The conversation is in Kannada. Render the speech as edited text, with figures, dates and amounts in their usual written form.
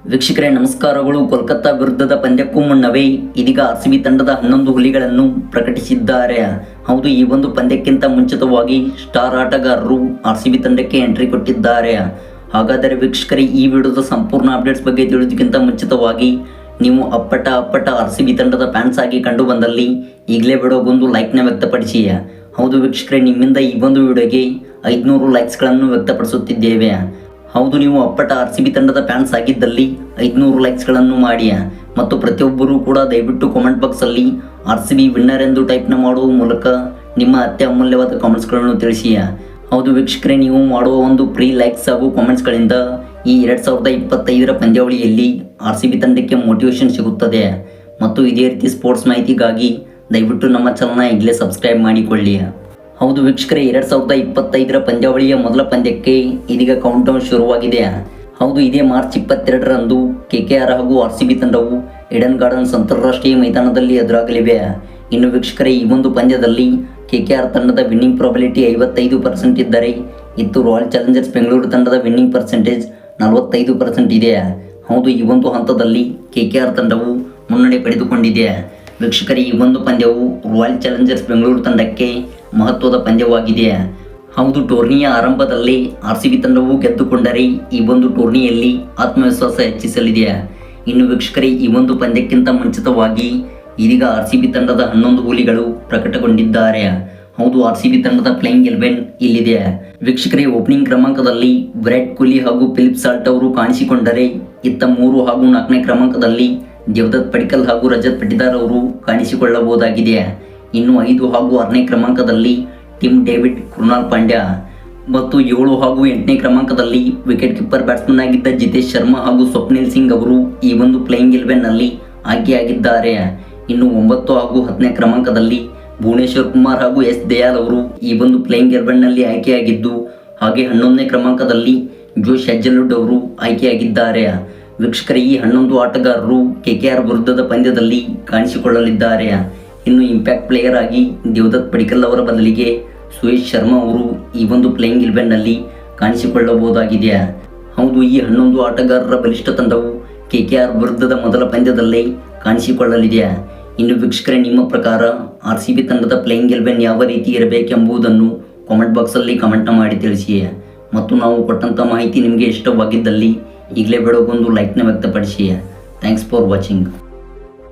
ವೀಕ್ಷಕರೇ ನಮಸ್ಕಾರಗಳು. ಕೋಲ್ಕತ್ತಾ ವಿರುದ್ಧದ ಪಂದ್ಯಕ್ಕೂ ಮುನ್ನವೇ ಇದೀಗ ಆರ್ಸಿಬಿ ತಂಡದ 11 ಹುಲಿಗಳನ್ನು ಪ್ರಕಟಿಸಿದ್ದಾರೆ. ಹೌದು, ಈ ಒಂದು ಪಂದ್ಯಕ್ಕಿಂತ ಮುಂಚಿತವಾಗಿ ಸ್ಟಾರ್ ಆಟಗಾರರು ಆರ್ಸಿಬಿ ತಂಡಕ್ಕೆ ಎಂಟ್ರಿ ಕೊಟ್ಟಿದ್ದಾರೆ. ಹಾಗಾದರೆ ವೀಕ್ಷಕರೇ, ಈ ವಿಡಿಯೋದ ಸಂಪೂರ್ಣ ಅಪ್ಡೇಟ್ಸ್ ಬಗ್ಗೆ ತಿಳಿಯೋದಕ್ಕಿಂತ ಮುಂಚಿತವಾಗಿ ನೀವು ಅಪ್ಪಟ ಆರ್ಸಿಬಿ ತಂಡದ ಫ್ಯಾನ್ಸ್ ಆಗಿ ಕಂಡು ಬಂದಲ್ಲಿ ಈಗಲೇ ವಿಡಿಯೋಗೊಂದು ಲೈಕ್ನ ವ್ಯಕ್ತಪಡಿಸಿ. ಹೌದು ವೀಕ್ಷಕರೇ, ನಿಮ್ಮಿಂದ ಈ ಒಂದು ವಿಡಿಯೋಗೆ 500 ಲೈಕ್ಸ್ಗಳನ್ನು ವ್ಯಕ್ತಪಡಿಸುತ್ತಿದ್ದೇವೆ. ಹೌದು, ನೀವು ಅಪ್ಪಟ ಆರ್ಸಿಬಿ ತಂಡದ ಫ್ಯಾನ್ಸ್ ಆಗಿದ್ದಲ್ಲಿ 500 ಲೈಕ್ಸ್ಗಳನ್ನು ಮಾಡಿ ಮತ್ತು ಪ್ರತಿಯೊಬ್ಬರೂ ಕೂಡ ದಯವಿಟ್ಟು ಕಾಮೆಂಟ್ ಬಾಕ್ಸಲ್ಲಿ ಆರ್ಸಿಬಿ ವಿನ್ನರ್ ಎಂದು ಟೈಪ್ನ ಮಾಡುವ ಮೂಲಕ ನಿಮ್ಮ ಅತ್ಯಮೂಲ್ಯವಾದ ಕಾಮೆಂಟ್ಸ್ಗಳನ್ನು ತಿಳಿಸಿ. ಹೌದು ವೀಕ್ಷಕರೇ, ನೀವು ಮಾಡುವ ಒಂದು ಪ್ರೀ ಲೈಕ್ಸ್ ಹಾಗೂ ಕಾಮೆಂಟ್ಸ್ಗಳಿಂದ ಈ 2025ರ ಪಂದ್ಯಾವಳಿಯಲ್ಲಿ ಆರ್ಸಿಬಿ ತಂಡಕ್ಕೆ ಮೋಟಿವೇಶನ್ ಸಿಗುತ್ತದೆ. ಮತ್ತು ಇದೇ ರೀತಿ ಸ್ಪೋರ್ಟ್ಸ್ ಮಾಹಿತಿಗಾಗಿ ದಯವಿಟ್ಟು ನಮ್ಮ ಚಾನಲ್ನ ಈಗಲೇ ಸಬ್ಸ್ಕ್ರೈಬ್ ಮಾಡಿಕೊಳ್ಳಿ. ಹೌದು ವೀಕ್ಷಕರೇ, 2025ರ ಪಂದ್ಯಾವಳಿಯ ಮೊದಲ ಪಂದ್ಯಕ್ಕೆ ಇದೀಗ ಕೌಂಟ್ ಡೌನ್ ಶುರುವಾಗಿದೆ. ಹೌದು, ಇದೇ ಮಾರ್ಚ್ 22ರಂದು KKR ಹಾಗೂ ಆರ್ಸಿಬಿ ತಂಡವು ಈಡನ್ ಗಾರ್ಡನ್ಸ್ ಅಂತಾರಾಷ್ಟ್ರೀಯ ಮೈದಾನದಲ್ಲಿ ಎದುರಾಗಲಿವೆ. ಇನ್ನು ವೀಕ್ಷಕರೇ, ಈ ಒಂದು ಪಂದ್ಯದಲ್ಲಿ KKR ತಂಡದ ವಿನ್ನಿಂಗ್ ಪ್ರಾಬಿಲಿಟಿ 55% ಇದ್ದರೆ ಇತ್ತು ರಾಯಲ್ ಚಾಲೆಂಜರ್ಸ್ ಬೆಂಗಳೂರು ತಂಡದ ವಿನ್ನಿಂಗ್ ಪರ್ಸೆಂಟೇಜ್ 45% ಇದೆ. ಹೌದು, ಈ ಒಂದು ಹಂತದಲ್ಲಿ KKR ತಂಡವು ಮುನ್ನಡೆ ಪಡೆದುಕೊಂಡಿದೆ. ವೀಕ್ಷಕರೇ, ಈ ಒಂದು ಪಂದ್ಯವು ರಾಯಲ್ ಚಾಲೆಂಜರ್ಸ್ ಬೆಂಗಳೂರು ತಂಡಕ್ಕೆ ಮಹತ್ವದ ಪಂದ್ಯವಾಗಿದೆ. ಹೌದು, ಟೂರ್ನಿಯ ಆರಂಭದಲ್ಲಿ ಆರ್ಸಿಬಿ ತಂಡವು ಗೆದ್ದುಕೊಂಡರೆ ಈ ಒಂದು ಟೂರ್ನಿಯಲ್ಲಿ ಆತ್ಮವಿಶ್ವಾಸ ಹೆಚ್ಚಿಸಲಿದೆ. ಇನ್ನು ವೀಕ್ಷಕರೇ, ಈ ಒಂದು ಪಂದ್ಯಕ್ಕಿಂತ ಮುಂಚಿತವಾಗಿ ಇದೀಗ ಆರ್ಸಿಬಿ ತಂಡದ 11 ಹುಲಿಗಳು ಪ್ರಕಟಗೊಂಡಿದ್ದಾರೆ. ಹೌದು, ಆರ್ಸಿಬಿ ತಂಡದ ಪ್ಲೇಯಿಂಗ್ 11 ಇಲ್ಲಿದೆ. ವೀಕ್ಷಕರೇ, ಓಪನಿಂಗ್ ಕ್ರಮಾಂಕದಲ್ಲಿ ವಿರಾಟ್ ಕೊಹ್ಲಿ ಹಾಗೂ ಫಿಲಿಪ್ ಸಾಲ್ಟ್ ಅವರು ಕಾಣಿಸಿಕೊಂಡರೆ ಇತ್ತ 3 ಹಾಗೂ 4ನೇ ಕ್ರಮಾಂಕದಲ್ಲಿ ದೇವದತ್ ಪಡಿಕ್ಕಲ್ ಹಾಗೂ ರಜತ್ ಪಟಿದಾರ್ ಅವರು ಕಾಣಿಸಿಕೊಳ್ಳಬಹುದಾಗಿದೆ. ಇನ್ನು 5 ಹಾಗೂ 6ನೇ ಕ್ರಮಾಂಕದಲ್ಲಿ ಟಿಮ್ ಡೇವಿಡ್, ಕೃಣಾಲ್ ಪಾಂಡ್ಯ ಮತ್ತು 7 ಹಾಗೂ 8ನೇ ಕ್ರಮಾಂಕದಲ್ಲಿ ವಿಕೆಟ್ ಕೀಪರ್ ಬ್ಯಾಟ್ಸ್ಮನ್ ಆಗಿದ್ದ ಜಿತೇಶ್ ಶರ್ಮಾ ಹಾಗೂ ಸ್ವಪ್ನಿಲ್ ಸಿಂಗ್ ಅವರು ಈ ಒಂದು ಪ್ಲೇಯಿಂಗ್ 11ನಲ್ಲಿ ಆಯ್ಕೆಯಾಗಿದ್ದಾರೆ. ಇನ್ನು 9 ಹಾಗೂ 10ನೇ ಕ್ರಮಾಂಕದಲ್ಲಿ ಭುವನೇಶ್ವರ್ ಕುಮಾರ್ ಹಾಗೂ ಎಸ್ ದಯಾಲ್ ಅವರು ಈ ಒಂದು ಪ್ಲೇಯಿಂಗ್ 11ನಲ್ಲಿ ಆಯ್ಕೆಯಾಗಿದ್ದು, ಹಾಗೆ 11ನೇ ಕ್ರಮಾಂಕದಲ್ಲಿ ಜೋಶ್ ಹೆಜಲ್ವುಡ್ ಅವರು ಆಯ್ಕೆಯಾಗಿದ್ದಾರೆ. ವೀಕ್ಷಕರೇ, ಈ 11 ಆಟಗಾರರು KKR ವಿರುದ್ಧದ ಪಂದ್ಯದಲ್ಲಿ ಕಾಣಿಸಿಕೊಳ್ಳಲಿದ್ದಾರೆ. ಇನ್ನು ಇಂಪ್ಯಾಕ್ಟ್ ಪ್ಲೇಯರ್ ಆಗಿ ದೇವದತ್ ಪಡಿಕ್ಕಲ್ ಅವರ ಬದಲಿಗೆ ಸುಯೇಶ್ ಶರ್ಮಾ ಅವರು ಈ ಒಂದು ಪ್ಲೇಯಿಂಗ್ 11ನಲ್ಲಿ ಕಾಣಿಸಿಕೊಳ್ಳಬಹುದಾಗಿದೆ. ಹೌದು, ಈ 11 ಆಟಗಾರರ ಬಲಿಷ್ಠ ತಂಡವು KKR ವಿರುದ್ಧದ ಮೊದಲ ಪಂದ್ಯದಲ್ಲೇ ಕಾಣಿಸಿಕೊಳ್ಳಲಿದೆ. ಇನ್ನು ವೀಕ್ಷಕರೇ, ನಿಮ್ಮ ಪ್ರಕಾರ ಆರ್ಸಿಬಿ ತಂಡದ ಪ್ಲೇಯಿಂಗ್ 11 ಯಾವ ರೀತಿ ಇರಬೇಕೆಂಬುದನ್ನು ಕಾಮೆಂಟ್ ಬಾಕ್ಸಲ್ಲಿ ಕಮೆಂಟ್ನ ಮಾಡಿ ತಿಳಿಸಿ. ಮತ್ತು ನಾವು ಕೊಟ್ಟಂಥ ಮಾಹಿತಿ ನಿಮಗೆ ಇಷ್ಟವಾಗಿದ್ದಲ್ಲಿ ಈಗಲೇ ವಿಡಿಯೋಗೊಂದು ಲೈಕ್ನ ವ್ಯಕ್ತಪಡಿಸಿ. Thanks for watching.